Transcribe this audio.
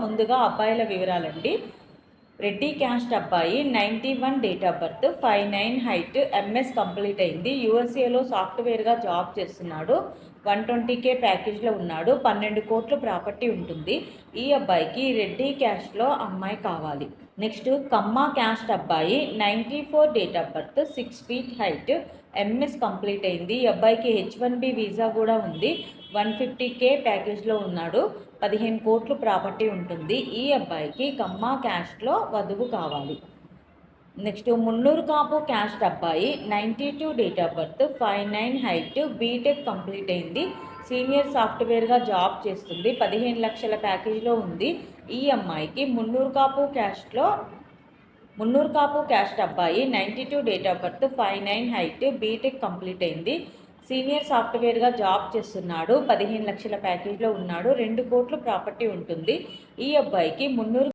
ముందుగా అబ్బాయిల వివరాలండి. రెడ్డి క్యాస్ట్ అబ్బాయి, 91 date of birth, 5'9" height, MS complete అయింది. యూఎస్ఏలో సాఫ్ట్వేర్గా జాబ్ చేస్తున్నాడు. 120K ప్యాకేజ్లో ఉన్నాడు. 12 కోట్లు ప్రాపర్టీ ఉంటుంది. ఈ అబ్బాయికి రెడ్డి క్యాస్ట్లో అమ్మాయి కావాలి. నెక్స్ట్ కమ్మ క్యాస్ట్ అబ్బాయి, 94 date of birth, 6 feet height, MS complete అయింది. ఈ అబ్బాయికి H1B వీసా కూడా ఉంది. 150K ప్యాకేజ్లో ఉన్నాడు. 15 కోట్లు ప్రాపర్టీ ఉంటుంది. ఈ అబ్బాయికి కమ్మ క్యాస్ట్లో వధువు కావాలి. నెక్స్ట్ మున్నూరు కాపు క్యాస్ట్ అబ్బాయి, 92 date of birth, 5'9" height, BTech complete అయింది. సీనియర్ సాఫ్ట్వేర్గా జాబ్ చేస్తుంది. 15 లక్షల ప్యాకేజ్లో ఉంది. ఈ అమ్మాయికి మున్నూరు కాపు క్యాస్ట్ అబ్బాయి, 92 date of birth, 5'9" height, BTech complete అయింది. సీనియర్ సాఫ్ట్వేర్గా జాబ్ చేస్తున్నాడు. 15 లక్షల ప్యాకేజ్లో ఉన్నాడు. 2 కోట్లు ప్రాపర్టీ ఉంటుంది. ఈ అబ్బాయికి మున్నూరు